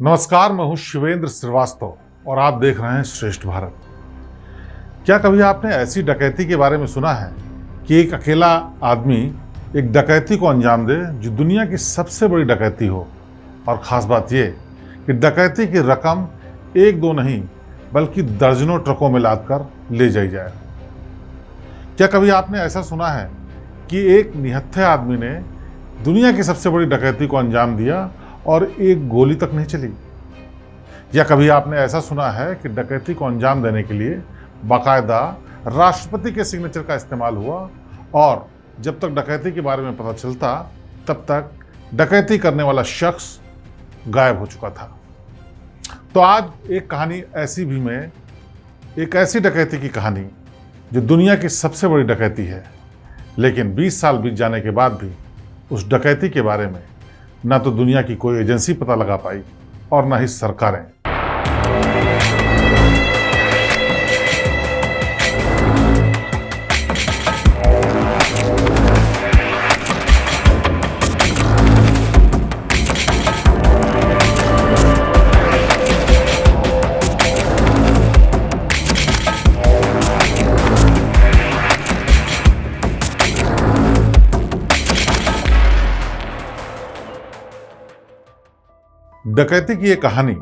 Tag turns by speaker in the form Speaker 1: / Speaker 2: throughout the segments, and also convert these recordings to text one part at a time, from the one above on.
Speaker 1: नमस्कार, मैं हूं शिवेंद्र श्रीवास्तव और आप देख रहे हैं श्रेष्ठ भारत। क्या कभी आपने ऐसी डकैती के बारे में सुना है कि एक अकेला आदमी एक डकैती को अंजाम दे जो दुनिया की सबसे बड़ी डकैती हो? और ख़ास बात यह कि डकैती की रकम एक दो नहीं बल्कि दर्जनों ट्रकों में लादकर ले जाई जाए। क्या कभी आपने ऐसा सुना है कि एक निहत्थे आदमी ने दुनिया की सबसे बड़ी डकैती को अंजाम दिया और एक गोली तक नहीं चली? या कभी आपने ऐसा सुना है कि डकैती को अंजाम देने के लिए बाकायदा राष्ट्रपति के सिग्नेचर का इस्तेमाल हुआ और जब तक डकैती के बारे में पता चलता तब तक डकैती करने वाला शख्स गायब हो चुका था? तो आज एक कहानी ऐसी भी में एक ऐसी डकैती की कहानी जो दुनिया की सबसे बड़ी डकैती है, लेकिन 20 साल बीत जाने के बाद भी उस डकैती के बारे में ना तो दुनिया की कोई एजेंसी पता लगा पाई और ना ही सरकारें। डकैती की ये कहानी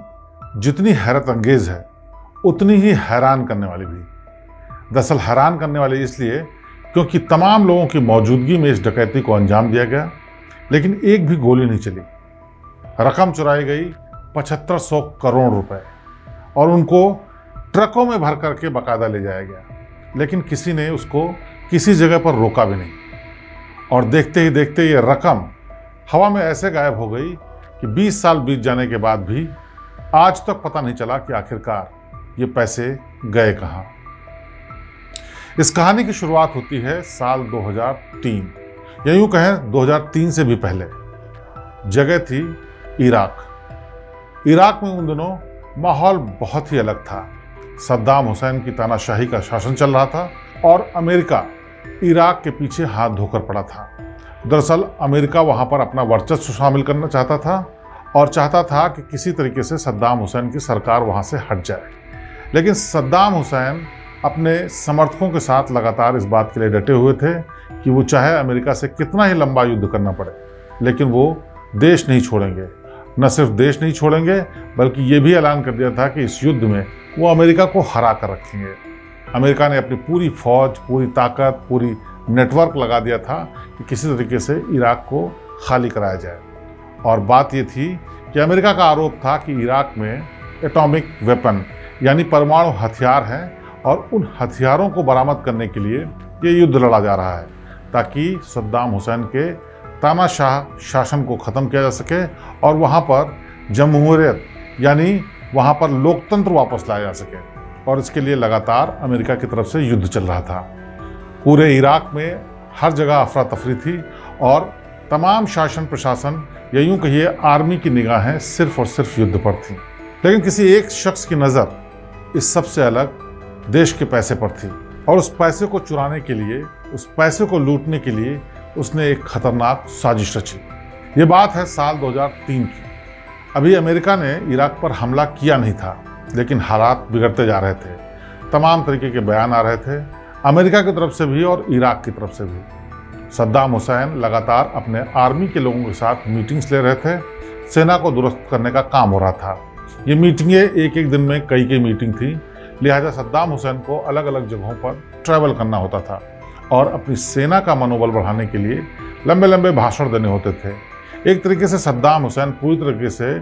Speaker 1: जितनी हैरत अंगेज है उतनी ही हैरान करने वाली भी। दरअसल हैरान करने वाली इसलिए क्योंकि तमाम लोगों की मौजूदगी में इस डकैती को अंजाम दिया गया, लेकिन एक भी गोली नहीं चली। रकम चुराई गई 7500 करोड़ रुपए और उनको ट्रकों में भर करके बाकायदा ले जाया गया, लेकिन किसी ने उसको किसी जगह पर रोका भी नहीं। और देखते ही देखते ये रकम हवा में ऐसे गायब हो गई कि 20 साल बीत जाने के बाद भी आज तक पता नहीं चला कि आखिरकार ये पैसे गए कहाँ। इस कहानी की शुरुआत होती है साल 2003 या यूं कहें 2003 से भी पहले। जगह थी इराक। इराक में उन दिनों माहौल बहुत ही अलग था। सद्दाम हुसैन की तानाशाही का शासन चल रहा था और अमेरिका इराक के पीछे हाथ धोकर पड़ा था। दरअसल अमेरिका वहां पर अपना वर्चस्व शामिल करना चाहता था और चाहता था कि किसी तरीके से सद्दाम हुसैन की सरकार वहां से हट जाए। लेकिन सद्दाम हुसैन अपने समर्थकों के साथ लगातार इस बात के लिए डटे हुए थे कि वो चाहे अमेरिका से कितना ही लंबा युद्ध करना पड़े, लेकिन वो देश नहीं छोड़ेंगे। न सिर्फ देश नहीं छोड़ेंगे बल्कि ये भी ऐलान कर दिया था कि इस युद्ध में वो अमेरिका को हरा कर रखेंगे। अमेरिका ने अपनी पूरी फौज, पूरी ताकत, पूरी नेटवर्क लगा दिया था कि किसी तरीके से इराक को खाली कराया जाए। और बात ये थी कि अमेरिका का आरोप था कि इराक में एटॉमिक वेपन यानी परमाणु हथियार हैं और उन हथियारों को बरामद करने के लिए ये युद्ध लड़ा जा रहा है ताकि सद्दाम हुसैन के तानाशाह शासन को ख़त्म किया जा सके और वहाँ पर जमहूरियत यानी वहाँ पर लोकतंत्र वापस लाया जा सके। और इसके लिए लगातार अमेरिका की तरफ से युद्ध चल रहा था। पूरे इराक में हर जगह अफरा तफरी थी और तमाम शासन प्रशासन या यूं कहिए आर्मी की निगाहें सिर्फ और सिर्फ युद्ध पर थी। लेकिन किसी एक शख्स की नज़र इस सबसे अलग देश के पैसे पर थी और उस पैसे को चुराने के लिए, उस पैसे को लूटने के लिए उसने एक खतरनाक साजिश रची। ये बात है साल 2003 की। अभी अमेरिका ने इराक पर हमला किया नहीं था, लेकिन हालात बिगड़ते जा रहे थे। तमाम तरीके के बयान आ रहे थे, अमेरिका की तरफ से भी और इराक की तरफ से भी। सद्दाम हुसैन लगातार अपने आर्मी के लोगों के साथ मीटिंग्स ले रहे थे। सेना को दुरुस्त करने का काम हो रहा था। ये मीटिंगें एक एक दिन में कई मीटिंग थी, लिहाजा सद्दाम हुसैन को अलग अलग जगहों पर ट्रैवल करना होता था और अपनी सेना का मनोबल बढ़ाने के लिए लंबे लंबे भाषण देने होते थे। एक तरीके से सद्दाम हुसैन पूरी तरीके से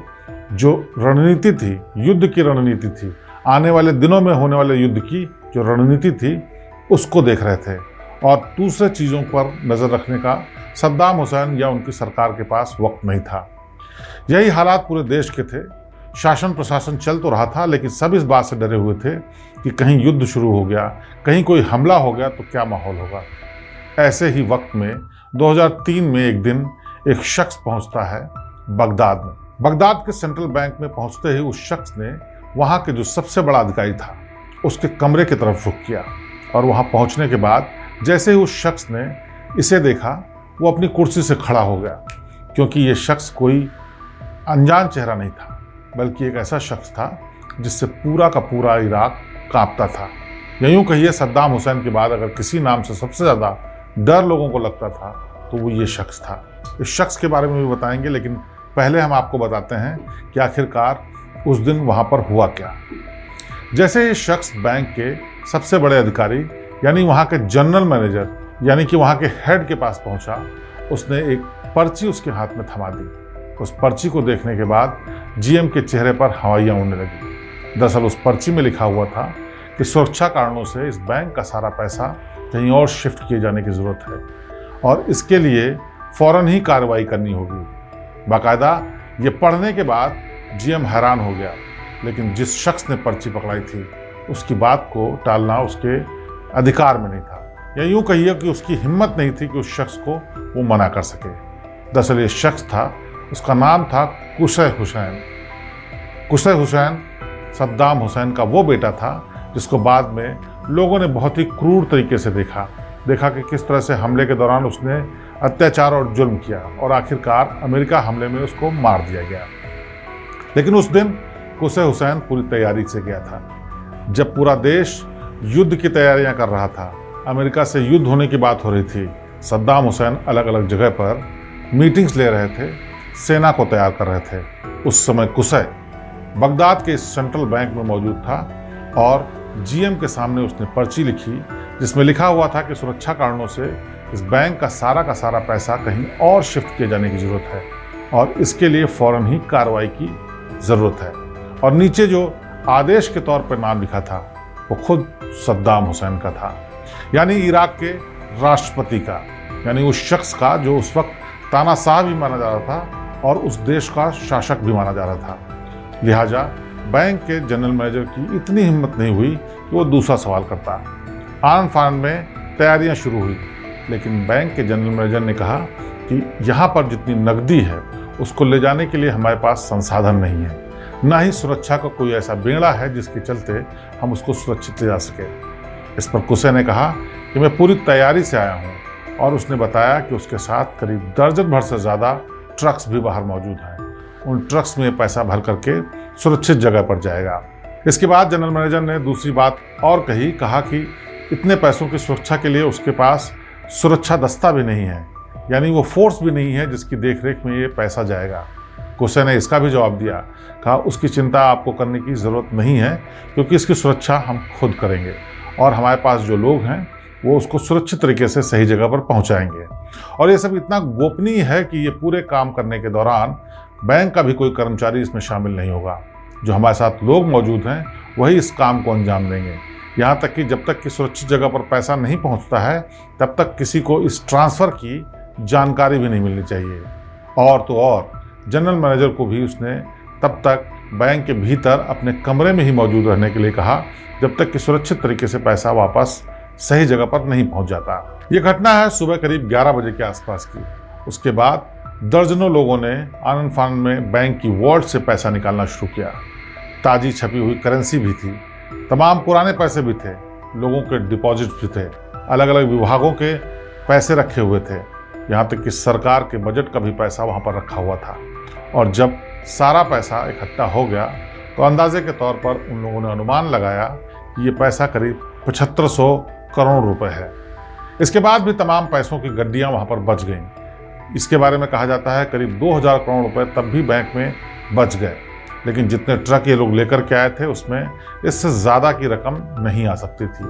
Speaker 1: जो रणनीति थी, युद्ध की रणनीति थी, आने वाले दिनों में होने वाले युद्ध की जो रणनीति थी उसको देख रहे थे और दूसरे चीज़ों पर नज़र रखने का सद्दाम हुसैन या उनकी सरकार के पास वक्त नहीं था। यही हालात पूरे देश के थे। शासन प्रशासन चल तो रहा था, लेकिन सब इस बात से डरे हुए थे कि कहीं युद्ध शुरू हो गया, कहीं कोई हमला हो गया तो क्या माहौल होगा। ऐसे ही वक्त में 2003 में एक दिन एक शख्स पहुंचता है बगदाद में। बगदाद के सेंट्रल बैंक में पहुंचते ही उस शख्स ने वहाँ के जो सबसे बड़ा अधिकारी था उसके कमरे की तरफ रुख किया और वहाँ पहुँचने के बाद जैसे ही उस शख्स ने इसे देखा वो अपनी कुर्सी से खड़ा हो गया, क्योंकि ये शख्स कोई अनजान चेहरा नहीं था। बल्कि एक ऐसा शख्स था जिससे पूरा का पूरा इराक कांपता था। या यूं कहिए, सद्दाम हुसैन के बाद अगर किसी नाम से सबसे ज़्यादा डर लोगों को लगता था तो वो ये शख्स था। इस शख्स के बारे में भी बताएंगे, लेकिन पहले हम आपको बताते हैं कि आखिरकार उस दिन वहाँ पर हुआ क्या। जैसे ये शख्स बैंक के सबसे बड़े अधिकारी यानी वहाँ के जनरल मैनेजर यानी कि वहाँ के हेड के पास पहुँचा, उसने एक पर्ची उसके हाथ में थमा दी। उस पर्ची को देखने के बाद जीएम के चेहरे पर हवाइयाँ उड़ने लगी। दरअसल उस पर्ची में लिखा हुआ था कि सुरक्षा कारणों से इस बैंक का सारा पैसा कहीं और शिफ्ट किए जाने की ज़रूरत है और इसके लिए फ़ौरन ही कार्रवाई करनी होगी। बाकायदा ये पढ़ने के बाद जीएम हैरान हो गया, लेकिन जिस शख्स ने पर्ची पकड़ाई थी उसकी बात को टालना उसके अधिकार में नहीं था, या यूँ कहिए कि उसकी हिम्मत नहीं थी कि उस शख्स को वो मना कर सके। दरअसल ये शख्स था, उसका नाम था कुसै हुसैन। कुसै हुसैन सद्दाम हुसैन का वो बेटा था जिसको बाद में लोगों ने बहुत ही क्रूर तरीके से देखा कि किस तरह से हमले के दौरान उसने अत्याचार और जुल्म किया और आखिरकार अमेरिका हमले में उसको मार दिया गया। लेकिन उस दिन कुसै हुसैन पूरी तैयारी से गया था। जब पूरा देश युद्ध की तैयारियां कर रहा था, अमेरिका से युद्ध होने की बात हो रही थी, सद्दाम हुसैन अलग अलग जगह पर मीटिंग्स ले रहे थे, सेना को तैयार कर रहे थे। उस समय कुसै बगदाद के सेंट्रल बैंक में मौजूद था और जीएम के सामने उसने पर्ची लिखी जिसमें लिखा हुआ था कि सुरक्षा कारणों से इस बैंक का सारा पैसा कहीं और शिफ्ट किए जाने की ज़रूरत है और इसके लिए फ़ौरन ही कार्रवाई की ज़रूरत है। और नीचे जो आदेश के तौर पर नाम लिखा था वो खुद सद्दाम हुसैन का था, यानी इराक के राष्ट्रपति का, यानी उस शख्स का जो उस वक्त तानाशाह भी माना जा रहा था और उस देश का शासक भी माना जा रहा था। लिहाजा बैंक के जनरल मैनेजर की इतनी हिम्मत नहीं हुई कि वो दूसरा सवाल करता। आन फान में तैयारियां शुरू हुई, लेकिन बैंक के जनरल मैनेजर ने कहा कि यहाँ पर जितनी नकदी है उसको ले जाने के लिए हमारे पास संसाधन नहीं है, ना ही सुरक्षा का कोई ऐसा बेड़ा है जिसके चलते हम उसको सुरक्षित ले जा सके। इस पर कुसै ने कहा कि मैं पूरी तैयारी से आया हूँ, और उसने बताया कि उसके साथ करीब दर्जन भर से ज़्यादा ट्रक्स भी बाहर मौजूद हैं। उन ट्रक्स में पैसा भर करके सुरक्षित जगह पर जाएगा। इसके बाद जनरल मैनेजर ने दूसरी बात और कहा कि इतने पैसों की सुरक्षा के लिए उसके पास सुरक्षा दस्ता भी नहीं है, यानी वो फोर्स भी नहीं है जिसकी देखरेख में ये पैसा जाएगा। कुसै ने इसका भी जवाब दिया, कहा उसकी चिंता आपको करने की ज़रूरत नहीं है क्योंकि इसकी सुरक्षा हम खुद करेंगे और हमारे पास जो लोग हैं वो उसको सुरक्षित तरीके से सही जगह पर पहुंचाएंगे। और ये सब इतना गोपनीय है कि ये पूरे काम करने के दौरान बैंक का भी कोई कर्मचारी इसमें शामिल नहीं होगा। जो हमारे साथ लोग मौजूद हैं वही इस काम को अंजाम देंगे। यहाँ तक कि जब तक कि सुरक्षित जगह पर पैसा नहीं पहुँचता है तब तक किसी को इस ट्रांसफ़र की जानकारी भी नहीं मिलनी चाहिए। और तो और जनरल मैनेजर को भी उसने तब तक बैंक के भीतर अपने कमरे में ही मौजूद रहने के लिए कहा जब तक कि सुरक्षित तरीके से पैसा वापस सही जगह पर नहीं पहुंच जाता। ये घटना है सुबह करीब 11 बजे के आसपास की। उसके बाद दर्जनों लोगों ने आनन फानन में बैंक की वॉल्ट से पैसा निकालना शुरू किया। ताजी छपी हुई करेंसी भी थी, तमाम पुराने पैसे भी थे, लोगों के डिपॉजिट भी थे, अलग अलग विभागों के पैसे रखे हुए थे, यहाँ तक कि सरकार के बजट का भी पैसा वहाँ पर रखा हुआ था। और जब सारा पैसा इकट्ठा हो गया तो अंदाजे के तौर पर उन लोगों ने अनुमान लगाया कि ये पैसा करीब 7500 करोड़ रुपए है। इसके बाद भी तमाम पैसों की गड्डियाँ वहाँ पर बच गईं। इसके बारे में कहा जाता है करीब 2000 करोड़ रुपए तब भी बैंक में बच गए, लेकिन जितने ट्रक ये लोग लेकर के आए थे उसमें इससे ज़्यादा की रकम नहीं आ सकती थी।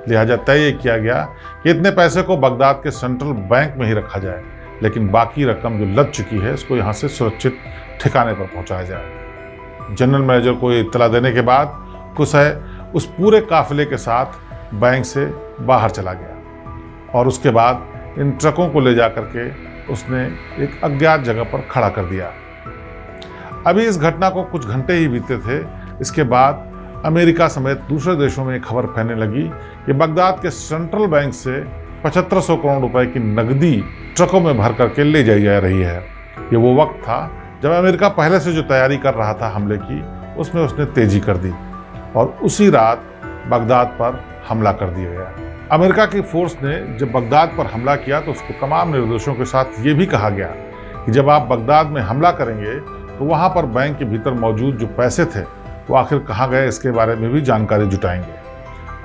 Speaker 1: लिहाजा तय किया गया कि इतने पैसे को बगदाद के सेंट्रल बैंक में ही रखा जाए, लेकिन बाकी रकम जो लद चुकी है इसको यहाँ से सुरक्षित ठिकाने पर पहुँचाया जाए। जनरल मैनेजर को ये इत्तला देने के बाद कुसै उस पूरे काफिले के साथ बैंक से बाहर चला गया और उसके बाद इन ट्रकों को ले जा करके उसने एक अज्ञात जगह पर खड़ा कर दिया। अभी इस घटना को कुछ घंटे ही बीते थे, इसके बाद अमेरिका समेत दूसरे देशों में खबर फैलने लगी कि बगदाद के सेंट्रल बैंक से 7500 करोड़ रुपए की नकदी ट्रकों में भर करके ले जाई जा रही है। ये वो वक्त था जब अमेरिका पहले से जो तैयारी कर रहा था हमले की, उसमें उसने तेजी कर दी और उसी रात बगदाद पर हमला कर दिया गया। अमेरिका की फोर्स ने जब बगदाद पर हमला किया तो उसको तमाम निर्देशों के साथ ये भी कहा गया कि जब आप बगदाद में हमला करेंगे तो वहाँ पर बैंक के भीतर मौजूद जो पैसे थे वो आखिर कहाँ गए, इसके बारे में भी जानकारी जुटाएंगे।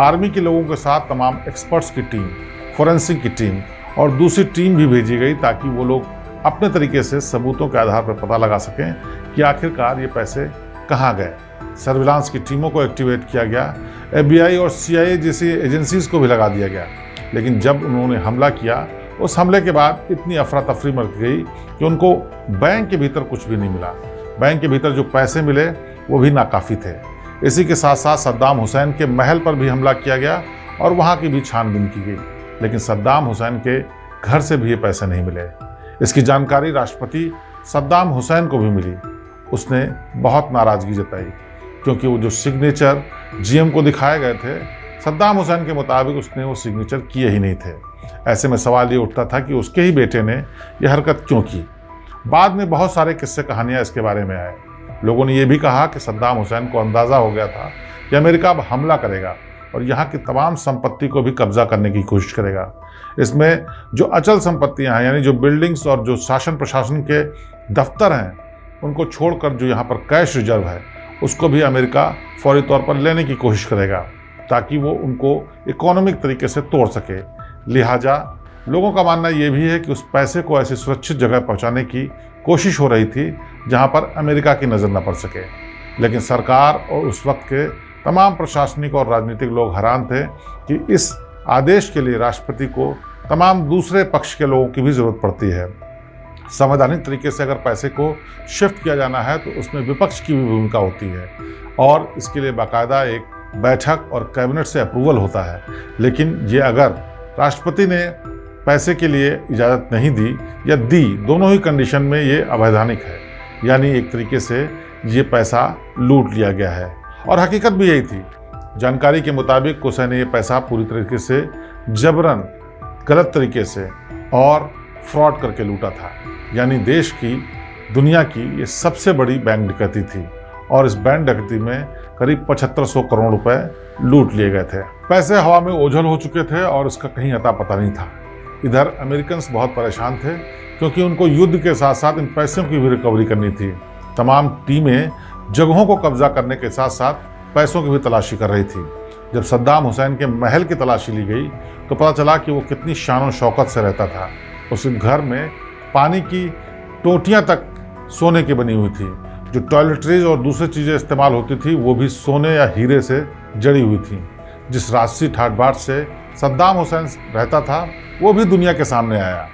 Speaker 1: आर्मी के लोगों के साथ तमाम एक्सपर्ट्स की टीम, फोरेंसिक की टीम और दूसरी टीम भी भेजी गई ताकि वो लोग अपने तरीके से सबूतों के आधार पर पता लगा सकें कि आखिरकार ये पैसे कहाँ गए। सर्विलांस की टीमों को एक्टिवेट किया गया, FBI और CIA जैसी एजेंसीज को भी लगा दिया गया। लेकिन जब उन्होंने हमला किया, उस हमले के बाद इतनी अफरा तफरी मच गई कि उनको बैंक के भीतर कुछ भी नहीं मिला। बैंक के भीतर जो पैसे मिले वो भी नाकाफ़ी थे। इसी के साथ साथ सद्दाम हुसैन के महल पर भी हमला किया गया और वहाँ की भी छानबीन की गई, लेकिन सद्दाम हुसैन के घर से भी ये पैसे नहीं मिले। इसकी जानकारी राष्ट्रपति सद्दाम हुसैन को भी मिली। उसने बहुत नाराज़गी जताई क्योंकि वो जो सिग्नेचर GM को दिखाए गए थे, सद्दाम हुसैन के मुताबिक उसने वो सिग्नेचर किए ही नहीं थे। ऐसे में सवाल ये उठता था कि उसके ही बेटे ने यह हरकत क्यों की। बाद में बहुत सारे किस्से कहानियाँ इसके बारे में आए। लोगों ने यह भी कहा कि सद्दाम हुसैन को अंदाज़ा हो गया था कि अमेरिका अब हमला करेगा और यहाँ की तमाम संपत्ति को भी कब्जा करने की कोशिश करेगा। इसमें जो अचल संपत्तियाँ हैं, यानी जो बिल्डिंग्स और जो शासन प्रशासन के दफ्तर हैं, उनको छोड़कर जो यहाँ पर कैश रिजर्व है उसको भी अमेरिका फौरी तौर पर लेने की कोशिश करेगा ताकि वो उनको इकोनॉमिक तरीके से तोड़ सके। लिहाजा लोगों का मानना ये भी है कि उस पैसे को ऐसी सुरक्षित जगह पहुँचाने की कोशिश हो रही थी जहाँ पर अमेरिका की नज़र न पड़ सके। लेकिन सरकार और उस वक्त के तमाम प्रशासनिक और राजनीतिक लोग हैरान थे कि इस आदेश के लिए राष्ट्रपति को तमाम दूसरे पक्ष के लोगों की भी ज़रूरत पड़ती है। संवैधानिक तरीके से अगर पैसे को शिफ्ट किया जाना है तो उसमें विपक्ष की भी भूमिका होती है और इसके लिए बाकायदा एक बैठक और कैबिनेट से अप्रूवल होता है। लेकिन ये अगर राष्ट्रपति ने पैसे के लिए इजाज़त नहीं दी या दी, दोनों ही कंडीशन में ये अवैधानिक है, यानी एक तरीके से ये पैसा लूट लिया गया है। और हकीकत भी यही थी। जानकारी के मुताबिक कोसे ने ये पैसा पूरी तरीके से जबरन, गलत तरीके से और फ्रॉड करके लूटा था। यानी देश की, दुनिया की ये सबसे बड़ी बैंक डकैती थी और इस बैंक डकैती में करीब 7500 करोड़ रुपए लूट लिए गए थे। पैसे हवा में ओझल हो चुके थे और इसका कहीं अता पता नहीं था। इधर अमेरिकन्स बहुत परेशान थे क्योंकि उनको युद्ध के साथ साथ इन पैसों की भी रिकवरी करनी थी। तमाम टीमें जगहों को कब्जा करने के साथ साथ पैसों की भी तलाशी कर रही थी। जब सद्दाम हुसैन के महल की तलाशी ली गई तो पता चला कि वो कितनी शान और शौकत से रहता था। उस घर में पानी की टोटियाँ तक सोने की बनी हुई थी। जो टॉयलेटरीज और दूसरी चीज़ें इस्तेमाल होती थी वो भी सोने या हीरे से जड़ी हुई थी। जिस राजसी ठाट बाट से सद्दाम हुसैन रहता था वो भी दुनिया के सामने आया।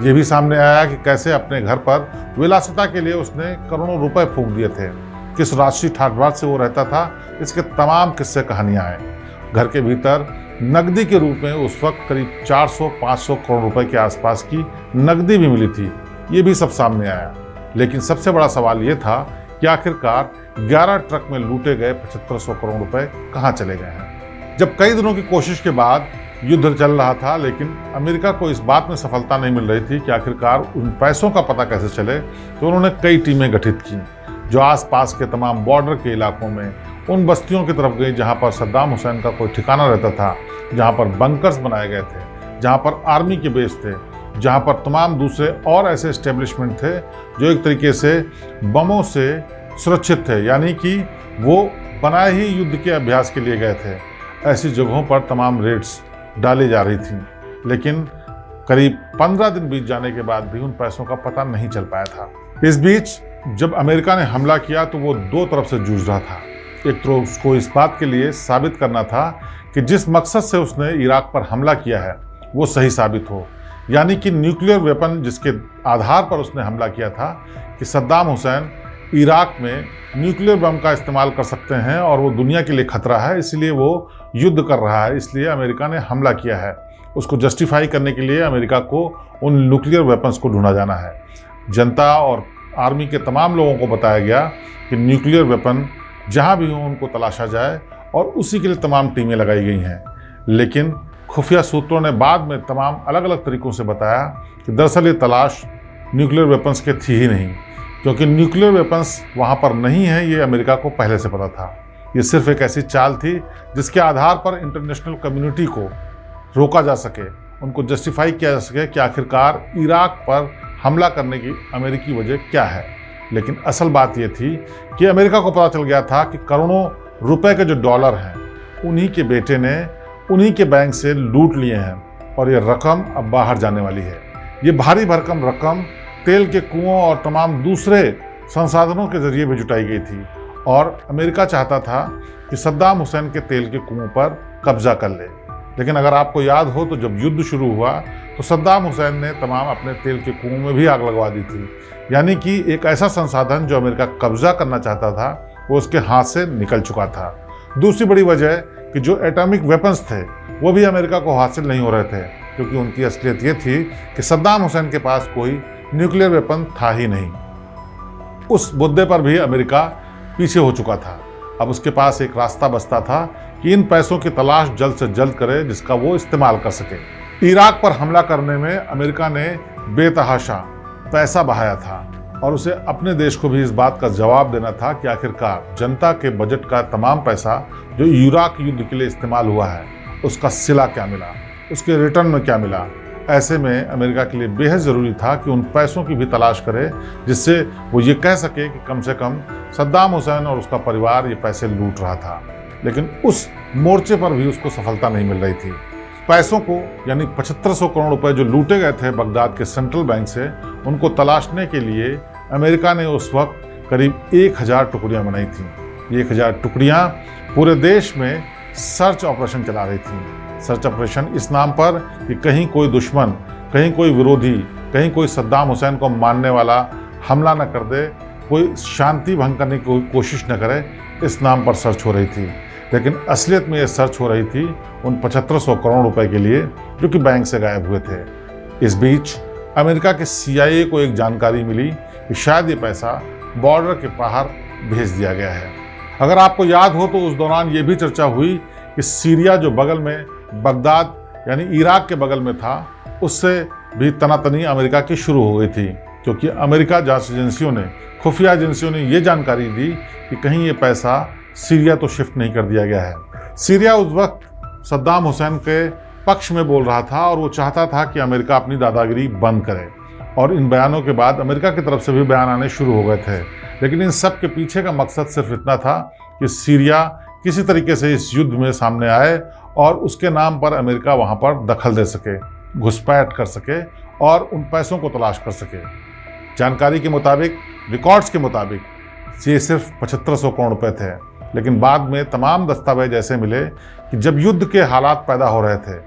Speaker 1: ये भी सामने आया कि कैसे अपने घर पर विलासिता के लिए उसने करोड़ों रुपए फूंक दिए थे। किस राजसी ठाट बाट से वो रहता था, इसके तमाम किस्से कहानियाँ हैं। घर के भीतर नकदी के रूप में उस वक्त करीब 400-500 करोड़ रुपए के आसपास की नकदी भी मिली थी। ये भी सब सामने आया। लेकिन सबसे बड़ा सवाल ये था कि आखिरकार 11 ट्रक में लूटे गए 7500 करोड़ रुपए कहाँ चले गए हैं। जब कई दिनों की कोशिश के बाद युद्ध चल रहा था, लेकिन अमेरिका को इस बात में सफलता नहीं मिल रही थी कि आखिरकार उन पैसों का पता कैसे चले, तो उन्होंने कई टीमें गठित की जो आसपास के तमाम बॉर्डर के इलाकों में उन बस्तियों की तरफ गई जहां पर सद्दाम हुसैन का कोई ठिकाना रहता था, जहां पर बंकर्स बनाए गए थे, जहां पर आर्मी के बेस थे, जहां पर तमाम दूसरे और ऐसे एस्टेब्लिशमेंट थे जो एक तरीके से बमों से सुरक्षित थे, यानी कि वो बनाए ही युद्ध के अभ्यास के लिए गए थे। ऐसी जगहों पर तमाम रेड्स डाली जा रही थी, लेकिन करीब 15 दिन बीत जाने के बाद भी उन पैसों का पता नहीं चल पाया था। इस बीच जब अमेरिका ने हमला किया तो वो दो तरफ से जूझ रहा था। एक तो उसको इस बात के लिए साबित करना था कि जिस मकसद से उसने इराक पर हमला किया है वो सही साबित हो, यानी कि न्यूक्लियर वेपन जिसके आधार पर उसने हमला किया था कि सद्दाम हुसैन इराक में न्यूक्लियर बम का इस्तेमाल कर सकते हैं और वो दुनिया के लिए खतरा है, इसलिए वो युद्ध कर रहा है, इसलिए अमेरिका ने हमला किया है। उसको जस्टिफाई करने के लिए अमेरिका को उन न्यूक्लियर वेपन्स को ढूंढा जाना है। जनता और आर्मी के तमाम लोगों को बताया गया कि न्यूक्लियर वेपन जहां भी हो उनको तलाशा जाए और उसी के लिए तमाम टीमें लगाई गई हैं। लेकिन खुफिया सूत्रों ने बाद में तमाम अलग अलग तरीकों से बताया कि दरअसल ये तलाश न्यूक्लियर वेपन्स के थी ही नहीं, क्योंकि न्यूक्लियर वेपन्स वहाँ पर नहीं है, ये अमेरिका को पहले से पता था। ये सिर्फ एक ऐसी चाल थी जिसके आधार पर इंटरनेशनल कम्युनिटी को रोका जा सके, उनको जस्टिफाई किया जा सके कि आखिरकार इराक पर हमला करने की अमेरिकी वजह क्या है। लेकिन असल बात यह थी कि अमेरिका को पता चल गया था कि करोड़ों रुपए के जो डॉलर हैं उन्हीं के बेटे ने उन्हीं के बैंक से लूट लिए हैं और ये रकम अब बाहर जाने वाली है। ये भारी भरकम रकम तेल के कुओं और तमाम दूसरे संसाधनों के जरिए भी जुटाई गई थी और अमेरिका चाहता था कि सद्दाम हुसैन के तेल के कुओं पर कब्जा कर ले। लेकिन अगर आपको याद हो तो जब युद्ध शुरू हुआ तो सद्दाम हुसैन ने तमाम अपने तेल के कुओं में भी आग लगवा दी थी। यानी कि एक ऐसा संसाधन जो अमेरिका कब्जा करना चाहता था वो उसके हाथ से निकल चुका था। दूसरी बड़ी वजह कि जो एटॉमिक वेपन्स थे वो भी अमेरिका को हासिल नहीं हो रहे थे, क्योंकि उनकी असलियत ये थी कि सद्दाम हुसैन के पास कोई न्यूक्लियर वेपन था ही नहीं। उस मुद्दे पर भी अमेरिका पीछे हो चुका था। अब उसके पास एक रास्ता बचता था कि इन पैसों की तलाश जल्द से जल्द करे जिसका वो इस्तेमाल कर सके। इराक पर हमला करने में अमेरिका ने बेतहाशा पैसा बहाया था और उसे अपने देश को भी इस बात का जवाब देना था कि आखिरकार जनता के बजट का तमाम पैसा जो इराक युद्ध के लिए इस्तेमाल हुआ है उसका सिला क्या मिला, उसके रिटर्न में क्या मिला। ऐसे में अमेरिका के लिए बेहद ज़रूरी था कि उन पैसों की भी तलाश करे जिससे वो ये कह सके कि कम से कम सद्दाम हुसैन और उसका परिवार ये पैसे लूट रहा था। लेकिन उस मोर्चे पर भी उसको सफलता नहीं मिल रही थी। पैसों को यानी 7500 करोड़ रुपए जो लूटे गए थे बगदाद के सेंट्रल बैंक से, उनको तलाशने के लिए अमेरिका ने उस वक्त करीब 1000 टुकड़ियाँ बनाई थीं। 1000 टुकड़ियाँ पूरे देश में सर्च ऑपरेशन चला रही थीं। सर्च ऑपरेशन इस नाम पर कि कहीं कोई दुश्मन, कहीं कोई विरोधी, कहीं कोई सद्दाम हुसैन को मानने वाला हमला न कर दे, कोई शांति भंग करने की कोशिश न करे, इस नाम पर सर्च हो रही थी। लेकिन असलियत में ये सर्च हो रही थी उन 7500 करोड़ रुपए के लिए जो कि बैंक से गायब हुए थे। इस बीच अमेरिका के CIA को एक जानकारी मिली कि शायद ये पैसा बॉर्डर के बाहर भेज दिया गया है। अगर आपको याद हो तो उस दौरान ये भी चर्चा हुई कि सीरिया जो बगल में बगदाद यानी इराक के बगल में था, उससे भी तनातनी अमेरिका की शुरू हो गई थी, क्योंकि अमेरिका जांच एजेंसियों ने, खुफिया एजेंसियों ने ये जानकारी दी कि कहीं ये पैसा सीरिया तो शिफ्ट नहीं कर दिया गया है। सीरिया उस वक्त सद्दाम हुसैन के पक्ष में बोल रहा था और वो चाहता था कि अमेरिका अपनी दादागिरी बंद करे, और इन बयानों के बाद अमेरिका की तरफ से भी बयान आने शुरू हो गए थे। लेकिन इन सब के पीछे का मकसद सिर्फ इतना था कि सीरिया किसी तरीके से इस युद्ध में सामने आए और उसके नाम पर अमेरिका वहाँ पर दखल दे सके, घुसपैठ कर सके और उन पैसों को तलाश कर सके। जानकारी के मुताबिक, रिकॉर्ड्स के मुताबिक ये सिर्फ 7500 करोड़ रुपए थे। लेकिन बाद में तमाम दस्तावेज ऐसे मिले कि जब युद्ध के हालात पैदा हो रहे थे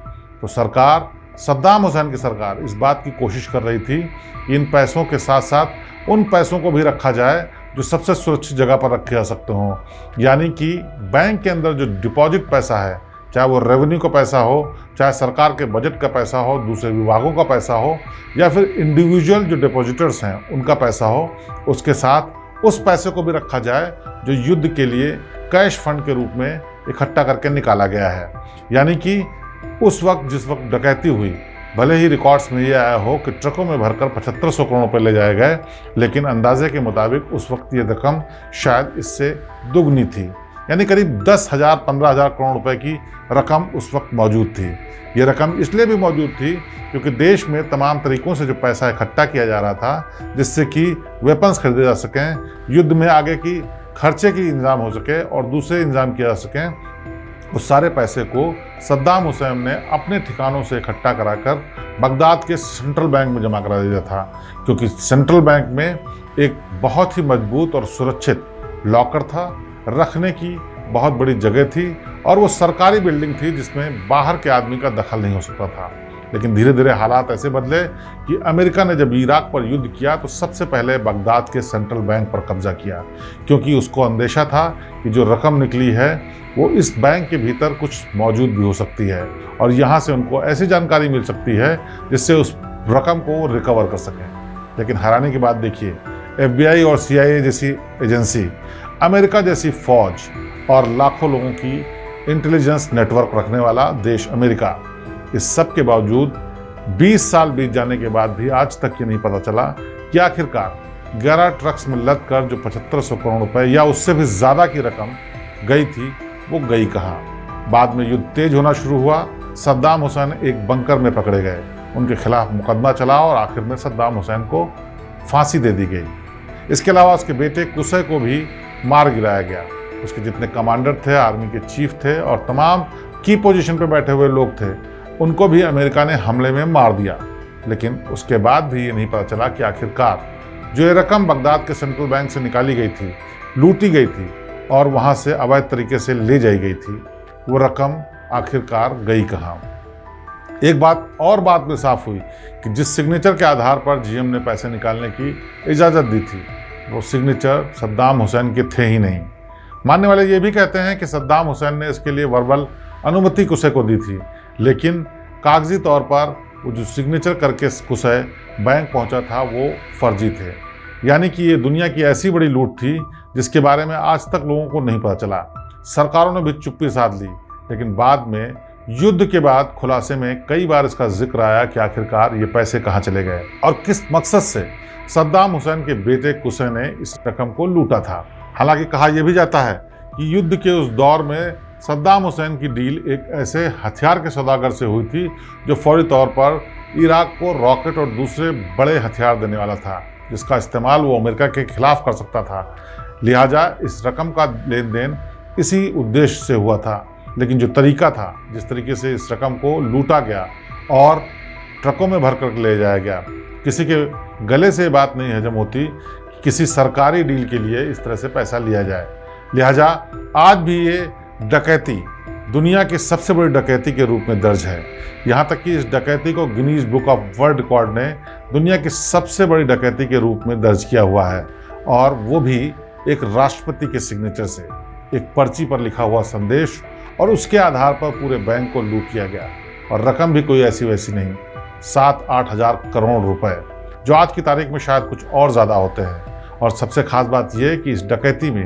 Speaker 1: तो सरकार, सद्दाम हुसैन की सरकार इस बात की कोशिश कर रही थी कि इन पैसों के साथ साथ उन पैसों को भी रखा जाए जो सबसे सुरक्षित जगह पर रखे जा सकते हों। यानी कि बैंक के अंदर जो डिपॉजिट पैसा है, चाहे वो रेवेन्यू का पैसा हो, चाहे सरकार के बजट का पैसा हो, दूसरे विभागों का पैसा हो, या फिर इंडिविजुअल जो डिपॉजिटर्स हैं उनका पैसा हो, उसके साथ उस पैसे को भी रखा जाए जो युद्ध के लिए कैश फंड के रूप में इकट्ठा करके निकाला गया है। यानी कि उस वक्त जिस वक्त डकैती हुई, भले ही रिकॉर्ड्स में ये आया हो कि ट्रकों में भरकर 7500 करोड़ रुपए ले जाए गए, लेकिन अंदाजे के मुताबिक उस वक्त ये रकम शायद इससे दुगनी थी। यानी करीब 10,000 15,000 करोड़ रुपए की रकम उस वक्त मौजूद थी। ये रकम इसलिए भी मौजूद थी क्योंकि देश में तमाम तरीकों से जो पैसा इकट्ठा किया जा रहा था जिससे कि वेपन्स खरीदे जा सकें, युद्ध में आगे की खर्चे की इंतजाम हो सके और दूसरे इंतजाम किया जा सकें, उस सारे पैसे को सद्दाम हुसैन ने अपने ठिकानों से इकट्ठा कराकर बगदाद के सेंट्रल बैंक में जमा करा दिया था। क्योंकि सेंट्रल बैंक में एक बहुत ही मजबूत और सुरक्षित लॉकर था, रखने की बहुत बड़ी जगह थी और वो सरकारी बिल्डिंग थी जिसमें बाहर के आदमी का दखल नहीं हो सकता था। लेकिन धीरे धीरे हालात ऐसे बदले कि अमेरिका ने जब इराक पर युद्ध किया तो सबसे पहले बगदाद के सेंट्रल बैंक पर कब्जा किया, क्योंकि उसको अंदेशा था कि जो रकम निकली है वो इस बैंक के भीतर कुछ मौजूद भी हो सकती है और यहाँ से उनको ऐसी जानकारी मिल सकती है जिससे उस रकम को रिकवर कर सकें। लेकिन हैरानी की बात देखिए, FBI और CIA जैसी एजेंसी, अमेरिका जैसी फौज और लाखों लोगों की इंटेलिजेंस नेटवर्क रखने वाला देश अमेरिका, इस सब के बावजूद 20 साल बीत जाने के बाद भी आज तक ये नहीं पता चला कि आखिरकार 11 ट्रक्स में लद कर जो 7500 करोड़ रुपए या उससे भी ज़्यादा की रकम गई थी वो गई कहाँ। बाद में युद्ध तेज होना शुरू हुआ। सद्दाम हुसैन एक बंकर में पकड़े गए, उनके खिलाफ मुकदमा चला और आखिर में सद्दाम हुसैन को फांसी दे दी गई। इसके अलावा उसके बेटे कुशय को भी मार गिराया गया। उसके जितने कमांडर थे, आर्मी के चीफ थे और तमाम की पोजीशन पर बैठे हुए लोग थे, उनको भी अमेरिका ने हमले में मार दिया। लेकिन उसके बाद भी ये नहीं पता चला कि आखिरकार जो ये रकम बगदाद के सेंट्रल बैंक से निकाली गई थी, लूटी गई थी और वहाँ से अवैध तरीके से ले जाई गई थी, वो रकम आखिरकार गई कहाँ। एक बात और बाद में साफ हुई कि जिस सिग्नेचर के आधार पर जीएम ने पैसे निकालने की इजाज़त दी थी, वो सिग्नेचर सद्दाम हुसैन के थे ही नहीं। मानने वाले ये भी कहते हैं कि सद्दाम हुसैन ने इसके लिए वर्बल अनुमति कुशय को दी थी, लेकिन कागजी तौर पर वो जो सिग्नेचर करके कुशय बैंक पहुंचा था वो फर्जी थे। यानी कि ये दुनिया की ऐसी बड़ी लूट थी जिसके बारे में आज तक लोगों को नहीं पता चला। सरकारों ने भी चुप्पी साध ली, लेकिन बाद में युद्ध के बाद खुलासे में कई बार इसका जिक्र आया कि आखिरकार ये पैसे कहाँ चले गए और किस मकसद से सद्दाम हुसैन के बेटे कुशय ने इस रकम को लूटा था। हालांकि कहा यह भी जाता है कि युद्ध के उस दौर में सद्दाम हुसैन की डील एक ऐसे हथियार के सौदागर से हुई थी जो फौरी तौर पर इराक को रॉकेट और दूसरे बड़े हथियार देने वाला था, जिसका इस्तेमाल वो अमेरिका के खिलाफ कर सकता था। लिहाजा इस रकम का लेन देन इसी उद्देश्य से हुआ था। लेकिन जो तरीका था, जिस तरीके से इस रकम को लूटा गया और ट्रकों में भर कर ले जाया गया, किसी के गले से बात नहीं हजम होती कि किसी सरकारी डील के लिए इस तरह से पैसा लिया जाए। लिहाजा आज भी ये डकैती दुनिया की सबसे बड़ी डकैती के रूप में दर्ज है। यहाँ तक कि इस डकैती को Guinness book of world record ने दुनिया की सबसे बड़ी डकैती के रूप में दर्ज किया हुआ है, और वो भी एक राष्ट्रपति के सिग्नेचर से, एक पर्ची पर लिखा हुआ संदेश, और उसके आधार पर पूरे बैंक को लूट किया गया। और रकम भी कोई ऐसी वैसी नहीं, 7-8 हज़ार करोड़ रुपए, जो आज की तारीख में शायद कुछ और ज़्यादा होते हैं। और सबसे खास बात यह है कि इस डकैती में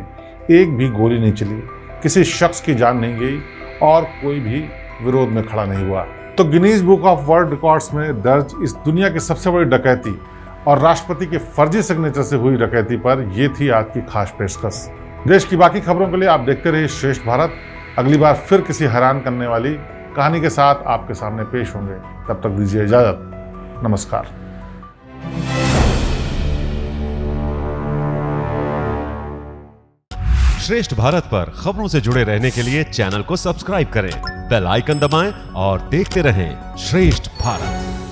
Speaker 1: एक भी गोली नहीं चली, किसी शख्स की जान नहीं गई और कोई भी विरोध में खड़ा नहीं हुआ। तो Guinness book of world records में दर्ज इस दुनिया की सबसे बड़ी डकैती और राष्ट्रपति के फर्जी सिग्नेचर से हुई डकैती पर यह थी आज की खास पेशकश। देश की बाकी खबरों के लिए आप देखते रहिए श्रेष्ठ भारत। अगली बार फिर किसी हैरान करने वाली कहानी के साथ आपके सामने पेश होंगे। तब तक दीजिए इजाजत। नमस्कार।
Speaker 2: श्रेष्ठ भारत पर खबरों से जुड़े रहने के लिए चैनल को सब्सक्राइब करें, बेल आइकन दबाएं और देखते रहें श्रेष्ठ भारत।